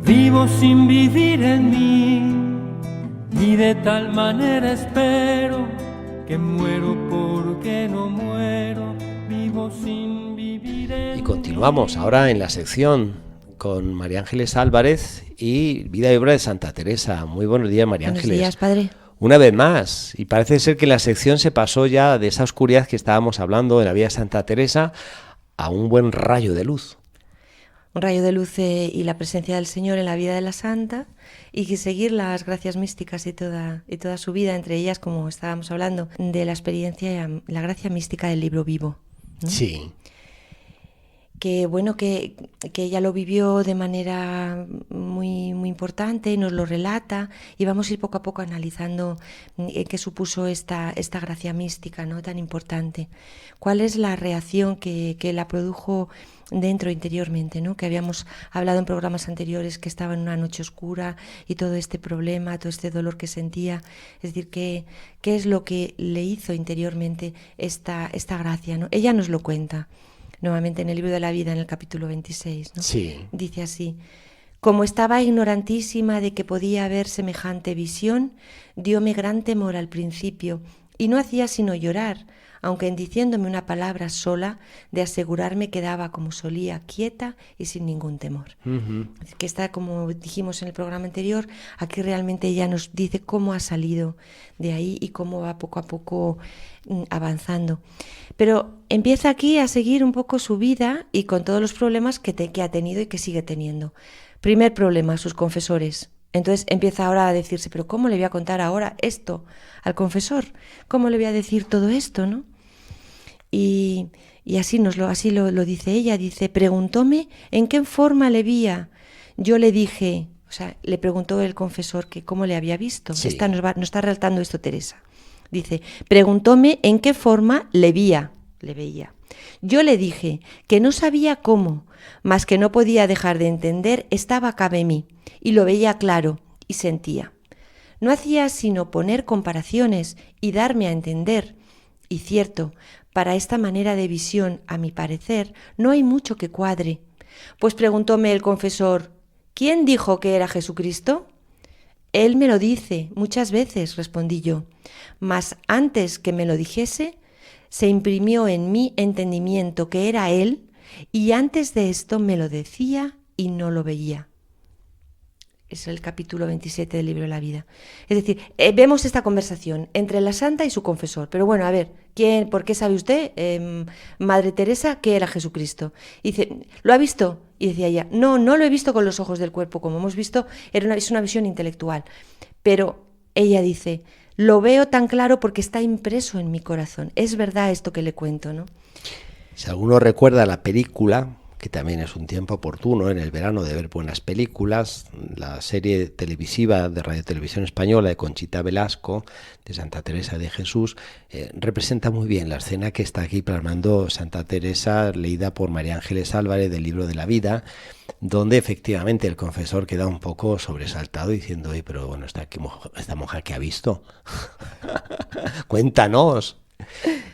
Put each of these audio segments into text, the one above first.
Vivo sin vivir en mí, y de tal manera espero que muero porque no muero. Vivo sin vivir en mí. Y continuamos ahora en la sección con María Ángeles Álvarez y Vida y obra de Santa Teresa. Muy buenos días, María Ángeles. Buenos días, padre. Una vez más, y parece ser que la sección se pasó ya de esa oscuridad que estábamos hablando de la vida de Santa Teresa a un buen rayo de luz. Un rayo de luz y la presencia del Señor en la vida de la santa, y que seguir las gracias místicas y toda su vida, entre ellas, como estábamos hablando, de la experiencia, la gracia mística del libro vivo, ¿no? Sí. Que bueno, que ella lo vivió de manera muy, muy importante, nos lo relata, y vamos a ir poco a poco analizando qué supuso esta gracia mística, ¿no?, tan importante. ¿Cuál es la reacción que la produjo dentro, interiormente, ¿no? Que habíamos hablado en programas anteriores, que estaba en una noche oscura y todo este problema, todo este dolor que sentía. Es decir, ¿qué es lo que le hizo interiormente esta gracia, ¿no? Ella nos lo cuenta nuevamente en el libro de la vida, en el capítulo 26, ¿no? Sí. Dice así: como estaba ignorantísima de que podía haber semejante visión, dióme gran temor al principio, y no hacía sino llorar, aunque en diciéndome una palabra sola, de asegurarme quedaba como solía, quieta y sin ningún temor. Que está, como dijimos en el programa anterior, aquí realmente ella nos dice cómo ha salido de ahí y cómo va poco a poco avanzando. Pero empieza aquí a seguir un poco su vida y con todos los problemas que ha tenido y que sigue teniendo. Primer problema, sus confesores. Entonces empieza ahora a decirse, pero ¿cómo le voy a contar ahora esto al confesor? ¿Cómo le voy a decir todo esto, no? Y así lo dice ella, dice: preguntóme en qué forma le veía. Yo le dije, o sea, le preguntó el confesor que cómo le había visto. Sí. Nos está relatando esto Teresa. Dice: preguntóme en qué forma le veía. Yo le dije que no sabía cómo, mas que no podía dejar de entender, estaba cabe mí, y lo veía claro, y sentía. No hacía sino poner comparaciones y darme a entender. Y cierto, para esta manera de visión, a mi parecer, no hay mucho que cuadre. Pues preguntóme el confesor: ¿quién dijo que era Jesucristo? Él me lo dice muchas veces, respondí yo, mas antes que me lo dijese, se imprimió en mi entendimiento que era Él, y antes de esto me lo decía y no lo veía. Es el capítulo 27 del libro de la vida. Es decir, vemos esta conversación entre la santa y su confesor. Pero bueno, a ver, ¿por qué sabe usted, Madre Teresa, que era Jesucristo? Y dice, ¿lo ha visto? Y decía ella, no lo he visto con los ojos del cuerpo, como hemos visto, es una visión intelectual. Pero ella dice, lo veo tan claro porque está impreso en mi corazón. Es verdad esto que le cuento, ¿no? Si alguno recuerda la película, que también es un tiempo oportuno en el verano de ver buenas películas, la serie televisiva de Radio Televisión Española de Conchita Velasco, de Santa Teresa de Jesús, representa muy bien la escena que está aquí plasmando Santa Teresa, leída por María Ángeles Álvarez del libro de la vida, donde efectivamente el confesor queda un poco sobresaltado diciendo, pero bueno, esta monja que ha visto, cuéntanos.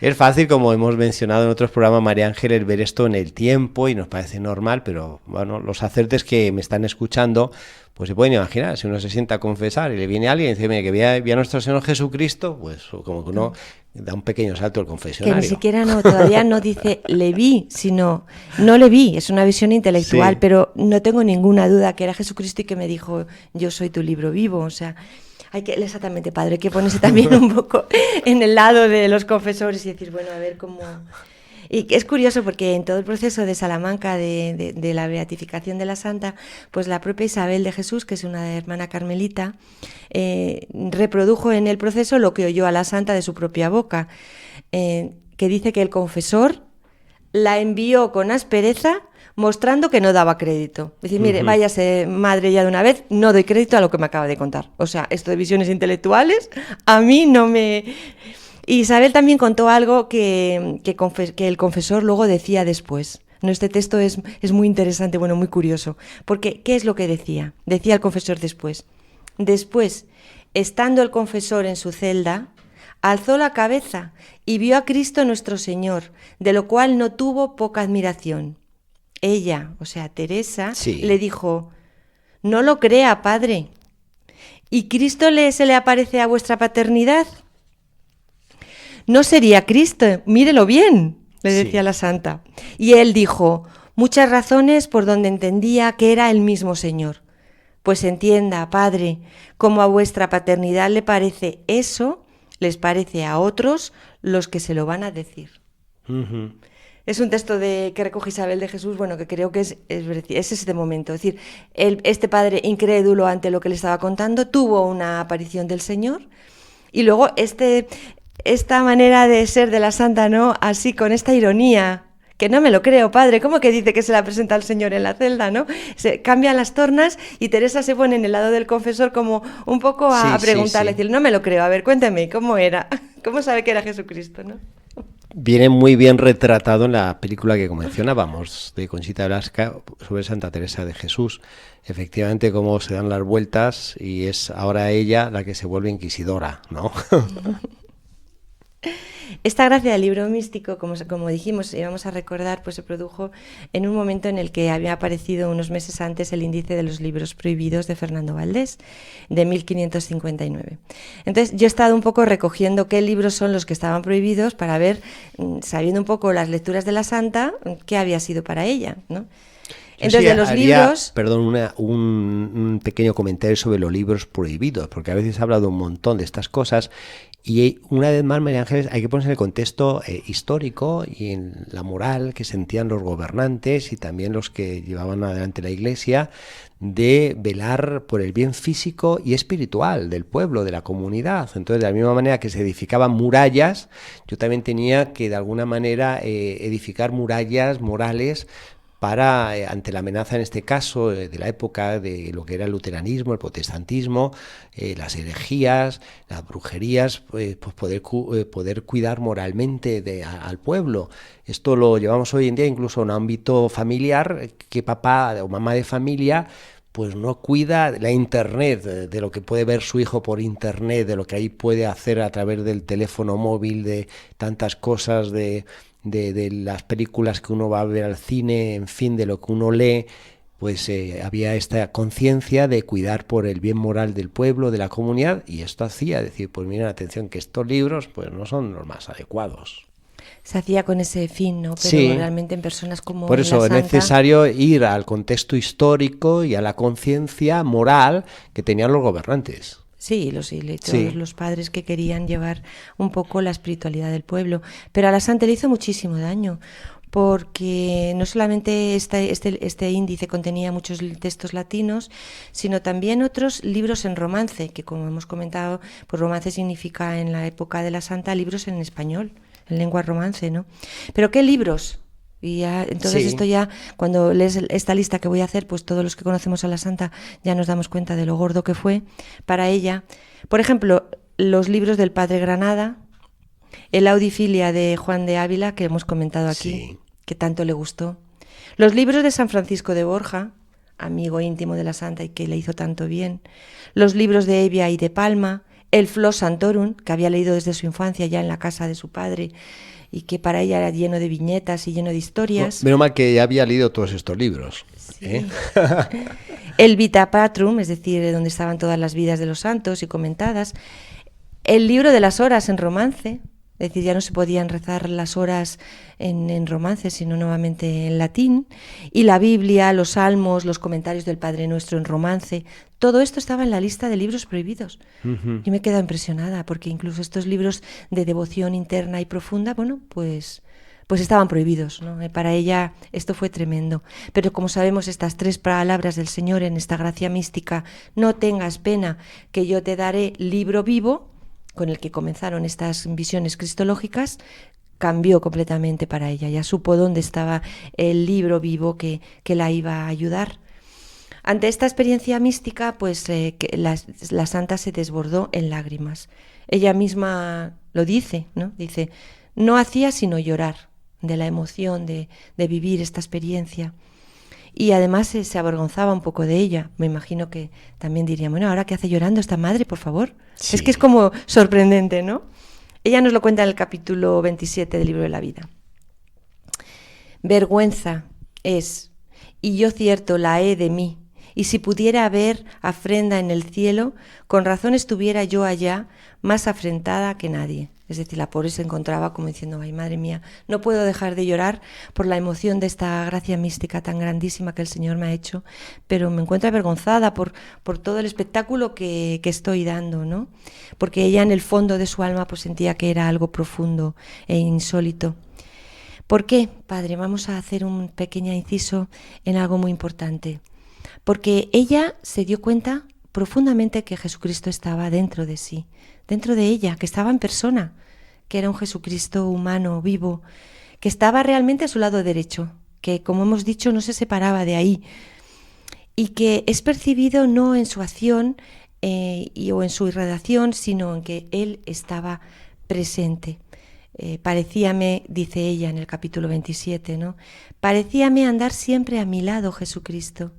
Es fácil, como hemos mencionado en otros programas, María Ángeles, ver esto en el tiempo y nos parece normal, pero bueno, los sacerdotes que me están escuchando, pues se pueden imaginar, si uno se sienta a confesar y le viene alguien y dice, mira, que vi a nuestro Señor Jesucristo, pues como que uno da un pequeño salto al confesionario. Que ni siquiera todavía no dice le vi, sino no le vi, es una visión intelectual, sí. Pero no tengo ninguna duda que era Jesucristo y que me dijo, yo soy tu libro vivo, o sea... Exactamente, padre, hay que ponerse también un poco en el lado de los confesores y decir, bueno, a ver cómo... Y es curioso porque en todo el proceso de Salamanca, de la beatificación de la santa, pues la propia Isabel de Jesús, que es una hermana carmelita, reprodujo en el proceso lo que oyó a la santa de su propia boca, que dice que el confesor la envió con aspereza mostrando que no daba crédito. Es decir, mire, váyase madre ya de una vez, no doy crédito a lo que me acaba de contar. O sea, esto de visiones intelectuales, a mí no me... Isabel también contó algo que el confesor luego decía después. No, este texto es muy interesante, bueno, muy curioso. Porque, ¿qué es lo que decía? Decía el confesor después. Después, estando el confesor en su celda, alzó la cabeza y vio a Cristo nuestro Señor, de lo cual no tuvo poca admiración. Ella, o sea, Teresa, le dijo: no lo crea, padre. ¿Y Cristo se le aparece a vuestra paternidad? No sería Cristo, mírelo bien, le decía la santa. Y él dijo: muchas razones por donde entendía que era el mismo Señor. Pues entienda, padre, como a vuestra paternidad le parece eso, les parece a otros los que se lo van a decir. Es un texto que recoge Isabel de Jesús, bueno, que creo que es este momento. Es decir, este padre incrédulo ante lo que le estaba contando tuvo una aparición del Señor, y luego esta manera de ser de la santa, ¿no? Así, con esta ironía, que no me lo creo, padre, ¿cómo que dice que se la presenta al Señor en la celda, no? Se cambian las tornas y Teresa se pone en el lado del confesor como un poco a preguntarle, decir, no me lo creo, a ver, cuéntame, ¿cómo era? ¿Cómo sabe que era Jesucristo, no? Viene muy bien retratado en la película que mencionábamos de Conchita Velasco sobre Santa Teresa de Jesús. Efectivamente, cómo se dan las vueltas y es ahora ella la que se vuelve inquisidora, ¿no? Esta gracia del libro místico, como dijimos, íbamos a recordar, pues se produjo en un momento en el que había aparecido unos meses antes el índice de los libros prohibidos de Fernando Valdés, de 1559. Entonces, yo he estado un poco recogiendo qué libros son los que estaban prohibidos para ver, sabiendo un poco las lecturas de la santa, qué había sido para ella, ¿no? Entonces, de los libros... Perdón, un pequeño comentario sobre los libros prohibidos, porque a veces se ha hablado un montón de estas cosas. Y una vez más, María Ángeles, hay que ponerse en el contexto histórico y en la moral que sentían los gobernantes y también los que llevaban adelante la Iglesia, de velar por el bien físico y espiritual del pueblo, de la comunidad. Entonces, de la misma manera que se edificaban murallas, yo también tenía que de alguna manera edificar murallas morales para, ante la amenaza en este caso de la época de lo que era el luteranismo, el protestantismo, las herejías, las brujerías, pues poder cuidar moralmente al pueblo. Esto lo llevamos hoy en día incluso a un ámbito familiar, que papá o mamá de familia pues no cuida la internet, de lo que puede ver su hijo por internet, de lo que ahí puede hacer a través del teléfono móvil, de tantas cosas, de las películas que uno va a ver al cine, en fin, de lo que uno lee. Pues había esta conciencia de cuidar por el bien moral del pueblo, de la comunidad, y esto hacía decir, pues miren, atención, que estos libros pues no son los más adecuados. Se hacía con ese fin, ¿no? Pero realmente en personas como por eso la santa... es necesario ir al contexto histórico y a la conciencia moral que tenían los gobernantes. Sí, los padres que querían llevar un poco la espiritualidad del pueblo. Pero a la santa le hizo muchísimo daño, porque no solamente este índice contenía muchos textos latinos, sino también otros libros en romance, que como hemos comentado, pues romance significa en la época de la santa libros en español, en lengua romance, ¿no? Pero ¿qué libros? Y ya, entonces esto ya, cuando lees esta lista que voy a hacer, pues todos los que conocemos a la santa ya nos damos cuenta de lo gordo que fue para ella. Por ejemplo, los libros del padre Granada, el Audifilia de Juan de Ávila, que hemos comentado aquí, que tanto le gustó. Los libros de San Francisco de Borja, amigo íntimo de la santa y que le hizo tanto bien. Los libros de Evia y de Palma, el Flos Santorum, que había leído desde su infancia ya en la casa de su padre, y que para ella era lleno de viñetas y lleno de historias. Menos mal que ya había leído todos estos libros. Sí. El Vita Patrum, es decir, donde estaban todas las vidas de los santos y comentadas. El libro de las horas en romance, es decir, ya no se podían rezar las horas en romance, sino nuevamente en latín. Y la Biblia, los salmos, los comentarios del Padre Nuestro en romance. Todo esto estaba en la lista de libros prohibidos. Yo me he quedado impresionada, porque incluso estos libros de devoción interna y profunda, bueno, pues estaban prohibidos, ¿no? Para ella esto fue tremendo. Pero como sabemos estas 3 palabras del Señor en esta gracia mística, no tengas pena, que yo te daré libro vivo, con el que comenzaron estas visiones cristológicas, cambió completamente para ella. Ya supo dónde estaba el libro vivo que la iba a ayudar. Ante esta experiencia mística, pues la santa se desbordó en lágrimas. Ella misma lo dice, ¿no? Dice, no hacía sino llorar de la emoción de vivir esta experiencia. Y además se avergonzaba un poco de ella. Me imagino que también diría, bueno, ¿ahora qué hace llorando esta madre, por favor? Sí. Es que es como sorprendente, ¿no? Ella nos lo cuenta en el capítulo 27 del libro de la vida. Vergüenza es, y yo cierto la he de mí, y si pudiera haber afrenta en el cielo, con razón estuviera yo allá más afrentada que nadie. Es decir, la pobre se encontraba como diciendo, ay, madre mía, no puedo dejar de llorar por la emoción de esta gracia mística tan grandísima que el Señor me ha hecho, pero me encuentro avergonzada por todo el espectáculo que estoy dando, ¿no? Porque ella en el fondo de su alma pues sentía que era algo profundo e insólito. ¿Por qué, padre? Vamos a hacer un pequeño inciso en algo muy importante. Porque ella se dio cuenta profundamente que Jesucristo estaba dentro de sí, dentro de ella, que estaba en persona, que era un Jesucristo humano, vivo, que estaba realmente a su lado derecho, que, como hemos dicho, no se separaba de ahí, y que es percibido no en su acción o en su irradiación, sino en que Él estaba presente. Parecíame, dice ella en el capítulo 27, ¿no? Parecíame andar siempre a mi lado, Jesucristo.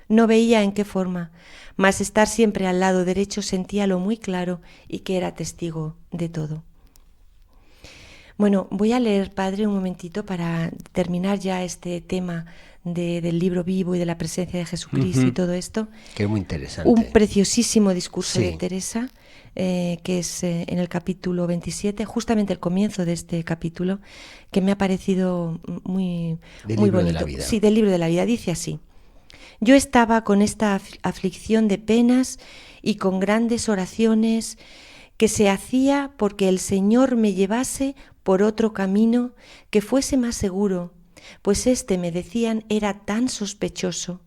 No veía en qué forma, mas estar siempre al lado derecho sentíalo muy claro y que era testigo de todo. Bueno, voy a leer, padre, un momentito para terminar ya este tema del libro vivo y de la presencia de Jesucristo y todo esto. Que es muy interesante. Un preciosísimo discurso Sí. de Teresa, que es en el capítulo 27, justamente el comienzo de este capítulo, que me ha parecido muy Libro bonito. de la vida. Sí, del libro de la vida. Dice así. Yo estaba con esta aflicción de penas y con grandes oraciones que se hacía porque el Señor me llevase por otro camino que fuese más seguro, pues me decían, era tan sospechoso.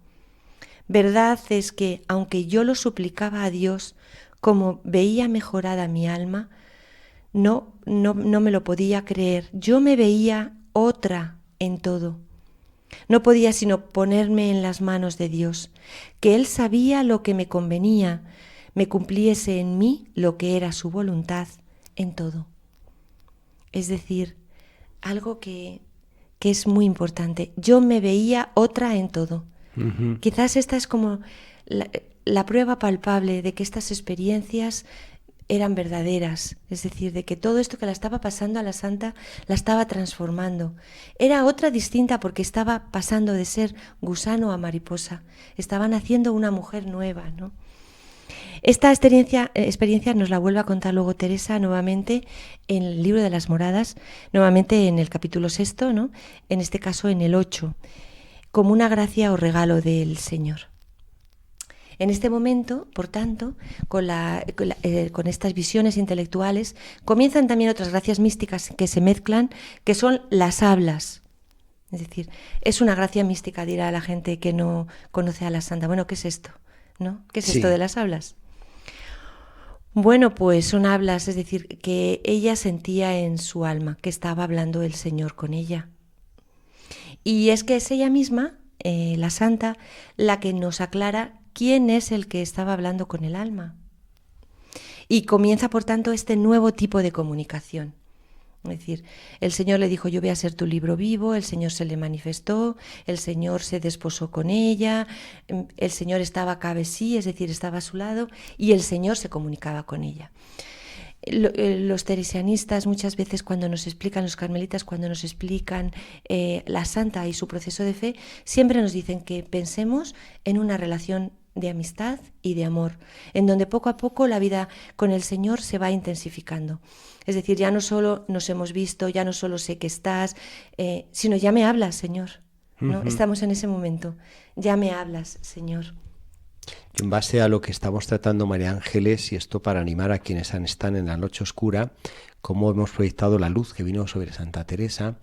Verdad es que, aunque yo lo suplicaba a Dios, como veía mejorada mi alma, no me lo podía creer. Yo me veía otra en todo. No podía sino ponerme en las manos de Dios, que Él sabía lo que me convenía, me cumpliese en mí lo que era su voluntad en todo. Es decir, algo que es muy importante. Yo me veía otra en todo. Uh-huh. Quizás esta es como la prueba palpable de que estas experiencias eran verdaderas, es decir, de que todo esto que la estaba pasando a la santa la estaba transformando. Era otra distinta porque estaba pasando de ser gusano a mariposa, estaba naciendo una mujer nueva, ¿no? Esta experiencia nos la vuelve a contar luego Teresa nuevamente en el libro de las moradas, nuevamente en el capítulo 6, ¿no? En este caso en el 8, como una gracia o regalo del Señor. En este momento, por tanto, con estas visiones intelectuales, comienzan también otras gracias místicas que se mezclan, que son las hablas. Es decir, es una gracia mística, dirá la gente que no conoce a la santa. Bueno, ¿qué es esto? ¿No? ¿Qué es esto de las hablas? Bueno, pues son hablas, es decir, que ella sentía en su alma, que estaba hablando el Señor con ella. Y es que es ella misma, la santa, la que nos aclara quién es el que estaba hablando con el alma. Y comienza, por tanto, este nuevo tipo de comunicación. Es decir, el Señor le dijo, yo voy a ser tu libro vivo, el Señor se le manifestó, el Señor se desposó con ella, el Señor estaba cabesí, es decir, estaba a su lado, y el Señor se comunicaba con ella. Los teresianistas muchas veces cuando nos explican, los carmelitas cuando nos explican la santa y su proceso de fe, siempre nos dicen que pensemos en una relación de amistad y de amor, en donde poco a poco la vida con el Señor se va intensificando. Es decir, ya no solo nos hemos visto, ya no solo sé que estás, sino ya me hablas, Señor, ¿no? Uh-huh. Estamos en ese momento, ya me hablas, Señor. En base a lo que estamos tratando, María Ángeles, y esto para animar a quienes están en la noche oscura, cómo hemos proyectado la luz que vino sobre Santa Teresa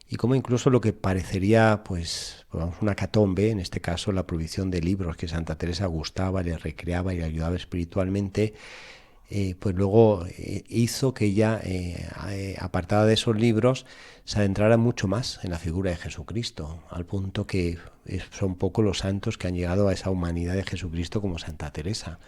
y cómo incluso lo que parecería pues una catombe, en este caso la prohibición de libros que Santa Teresa gustaba, le recreaba y le ayudaba espiritualmente, pues luego hizo que ella, apartada de esos libros, se adentrara mucho más en la figura de Jesucristo, al punto que son pocos los santos que han llegado a esa humanidad de Jesucristo como Santa Teresa.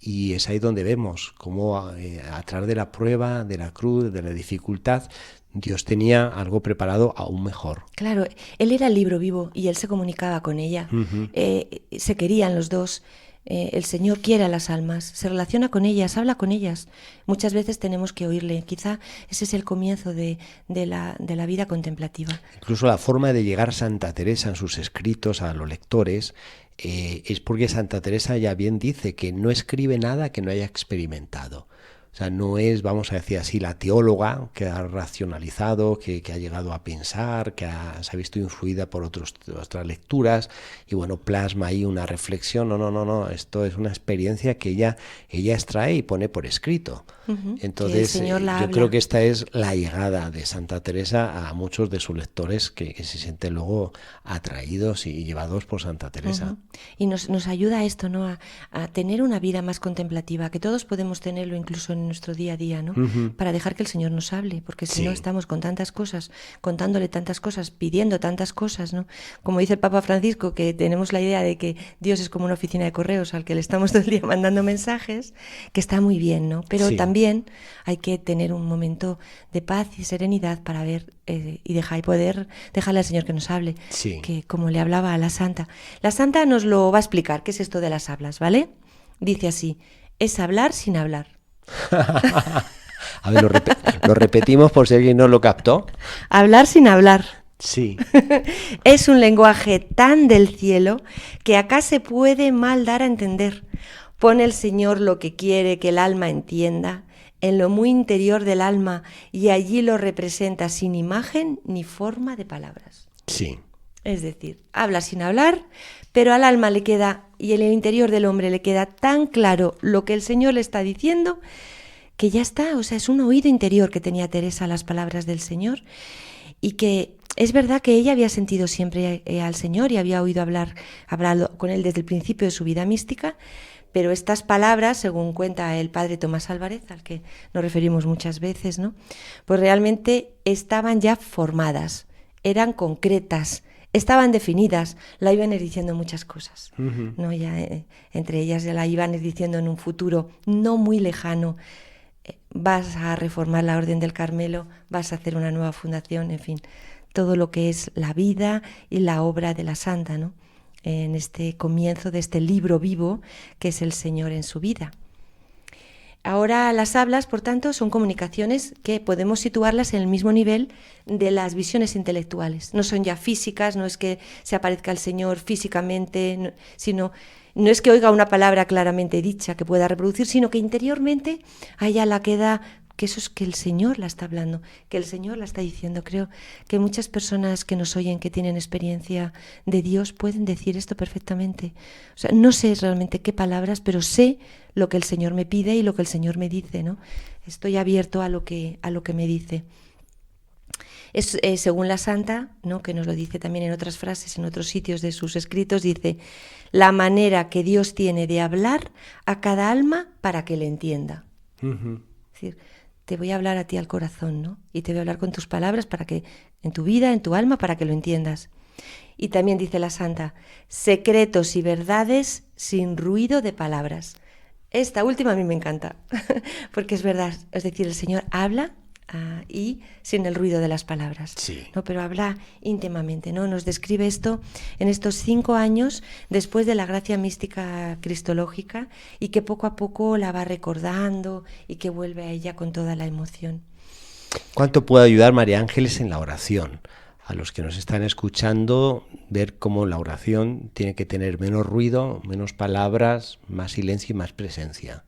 Y es ahí donde vemos cómo a través de la prueba, de la cruz, de la dificultad, Dios tenía algo preparado aún mejor. Claro, él era el libro vivo y él se comunicaba con ella. Se querían los dos. El Señor quiere a las almas, se relaciona con ellas, habla con ellas. Muchas veces tenemos que oírle. Quizá ese es el comienzo de la vida contemplativa. Incluso la forma de llegar a Santa Teresa en sus escritos a los lectores es porque Santa Teresa ya bien dice que no escribe nada que no haya experimentado. O sea, no es, vamos a decir así, la teóloga que ha racionalizado, que ha llegado a pensar, se ha visto influida por otras lecturas y bueno, plasma ahí una reflexión. No, esto es una experiencia que ella extrae y pone por escrito. Entonces, yo creo que esta es la llegada de Santa Teresa a muchos de sus lectores que se sienten luego atraídos y llevados por Santa Teresa. Y nos ayuda a esto, ¿no? A tener una vida más contemplativa, que todos podemos tenerlo incluso en nuestro día a día, ¿no? Para dejar que el Señor nos hable, porque si no estamos con tantas cosas, contándole tantas cosas, pidiendo tantas cosas, ¿no? Como dice el Papa Francisco, que tenemos la idea de que Dios es como una oficina de correos al que le estamos todo el día mandando mensajes, que está muy bien, ¿no? Pero también hay que tener un momento de paz y serenidad para ver y poder dejarle al Señor que nos hable, que como le hablaba a la Santa. La Santa nos lo va a explicar, qué es esto de las hablas, ¿vale? Dice así, es hablar sin hablar. A ver, lo repetimos por si alguien no lo captó. Hablar sin hablar. Sí. Es un lenguaje tan del cielo que acá se puede mal dar a entender. Pone el Señor lo que quiere que el alma entienda en lo muy interior del alma y allí lo representa sin imagen ni forma de palabras. Sí. Es decir, habla sin hablar, pero al alma le queda, y en el interior del hombre le queda tan claro lo que el Señor le está diciendo, que ya está, o sea, es un oído interior que tenía Teresa a las palabras del Señor, y que es verdad que ella había sentido siempre al Señor y había oído hablado con él desde el principio de su vida mística, pero estas palabras, según cuenta el padre Tomás Álvarez, al que nos referimos muchas veces, ¿no? Pues realmente estaban ya formadas, eran concretas, estaban definidas, la iban diciendo muchas cosas, ¿no? Ya, entre ellas ya la iban diciendo en un futuro no muy lejano, vas a reformar la Orden del Carmelo, vas a hacer una nueva fundación, en fin, todo lo que es la vida y la obra de la Santa, ¿no? En este comienzo de este libro vivo que es el Señor en su vida. Ahora las hablas, por tanto, son comunicaciones que podemos situarlas en el mismo nivel de las visiones intelectuales. No son ya físicas, no es que se aparezca el Señor físicamente, sino no es que oiga una palabra claramente dicha que pueda reproducir, sino que interiormente a ella la queda, que eso es que el Señor la está hablando, que el Señor la está diciendo. Creo que muchas personas que nos oyen, que tienen experiencia de Dios, pueden decir esto perfectamente. O sea, no sé realmente qué palabras, pero sé lo que el Señor me pide y lo que el Señor me dice, ¿no? Estoy abierto a lo que me dice. Es, según la Santa, ¿no? Que nos lo dice también en otras frases, en otros sitios de sus escritos, dice, la manera que Dios tiene de hablar a cada alma para que le entienda. Es decir, te voy a hablar a ti al corazón, ¿no? Y te voy a hablar con tus palabras para que, en tu vida, en tu alma, para que lo entiendas. Y también dice la Santa, secretos y verdades sin ruido de palabras. Esta última a mí me encanta, porque es verdad, es decir, el Señor habla y sin el ruido de las palabras, ¿no? Pero habla íntimamente, ¿no? Nos describe esto en estos 5 años después de la gracia mística cristológica y que poco a poco la va recordando y que vuelve a ella con toda la emoción. ¿Cuánto puede ayudar María Ángeles en la oración? A los que nos están escuchando, ver cómo la oración tiene que tener menos ruido, menos palabras, más silencio y más presencia,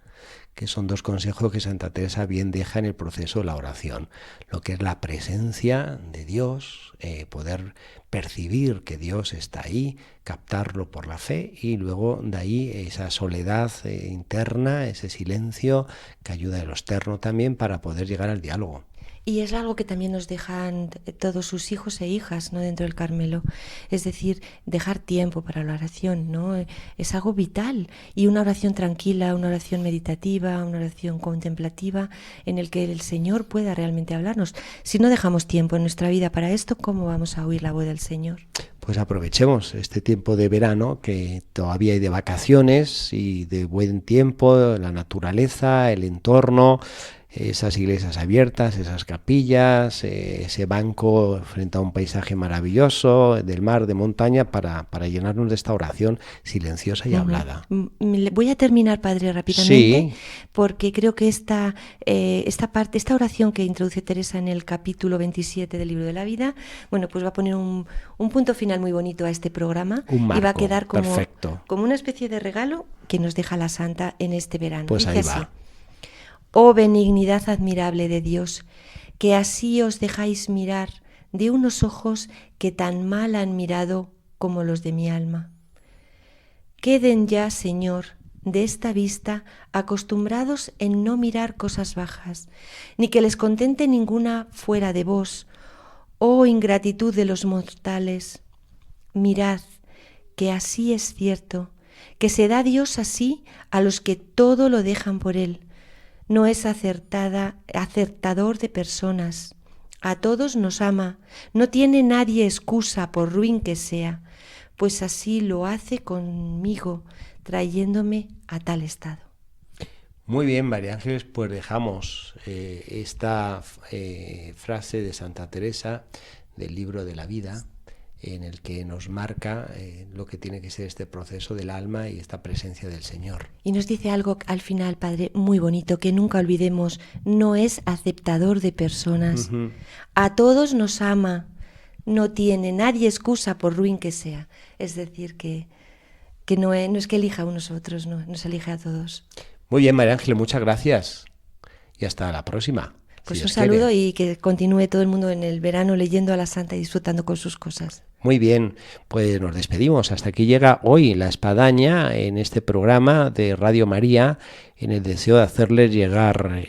que son 2 consejos que Santa Teresa bien deja en el proceso de la oración. Lo que es la presencia de Dios, poder percibir que Dios está ahí, captarlo por la fe y luego de ahí esa soledad interna, ese silencio que ayuda a lo externo también para poder llegar al diálogo. Y es algo que también nos dejan todos sus hijos e hijas, ¿no?, dentro del Carmelo. Es decir, dejar tiempo para la oración, ¿no? Es algo vital. Y una oración tranquila, una oración meditativa, una oración contemplativa, en el que el Señor pueda realmente hablarnos. Si no dejamos tiempo en nuestra vida para esto, ¿cómo vamos a oír la voz del Señor? Pues aprovechemos este tiempo de verano, que todavía hay de vacaciones y de buen tiempo, la naturaleza, el entorno, esas iglesias abiertas, esas capillas, ese banco frente a un paisaje maravilloso del mar, de montaña, para llenarnos de esta oración silenciosa y hablada. Voy a terminar, Padre, rápidamente, porque creo que esta oración que introduce Teresa en el capítulo 27 del Libro de la Vida, bueno, pues va a poner un punto final muy bonito a este programa. Un marco, y va a quedar como una especie de regalo que nos deja la Santa en este verano. Pues dice ahí va. así: Oh benignidad admirable de Dios, que así os dejáis mirar de unos ojos que tan mal han mirado como los de mi alma. Queden ya, Señor, de esta vista acostumbrados en no mirar cosas bajas, ni que les contente ninguna fuera de vos, oh ingratitud de los mortales. Mirad, que así es cierto, que se da Dios así a los que todo lo dejan por Él. No es acertador de personas. A todos nos ama. No tiene nadie excusa por ruin que sea, pues así lo hace conmigo, trayéndome a tal estado. Muy bien, María Ángeles, pues dejamos esta frase de Santa Teresa del Libro de la Vida, en el que nos marca lo que tiene que ser este proceso del alma y esta presencia del Señor. Y nos dice algo al final, Padre, muy bonito, que nunca olvidemos: no es aceptador de personas. A todos nos ama, no tiene nadie excusa por ruin que sea. Es decir, que no es que elija a unos otros, no, nos elige a todos. Muy bien, María Ángeles, muchas gracias y hasta la próxima. Pues si un Dios saludo quiere. y que continúe todo el mundo en el verano leyendo a la Santa y disfrutando con sus cosas. Muy bien, pues nos despedimos. Hasta aquí llega hoy La Espadaña en este programa de Radio María, en el deseo de hacerles llegar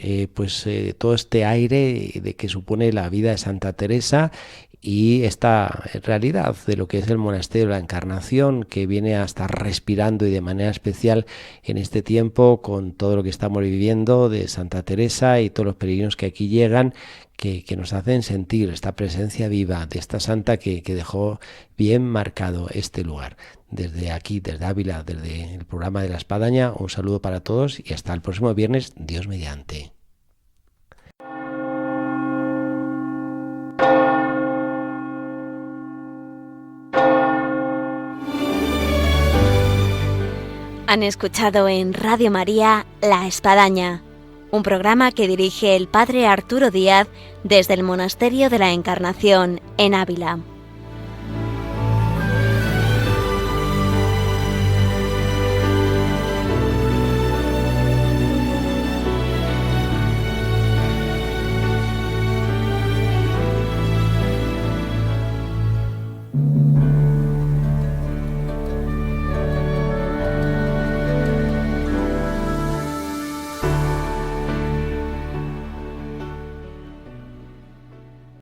todo este aire de que supone la vida de Santa Teresa y esta realidad de lo que es el monasterio de la Encarnación, que viene a estar respirando y de manera especial en este tiempo con todo lo que estamos viviendo de Santa Teresa y todos los peregrinos que aquí llegan, que nos hacen sentir esta presencia viva de esta santa que dejó bien marcado este lugar. Desde aquí, desde Ávila, desde el programa de La Espadaña, un saludo para todos y hasta el próximo viernes, Dios mediante. Han escuchado en Radio María La Espadaña, un programa que dirige el padre Arturo Díaz desde el Monasterio de la Encarnación en Ávila.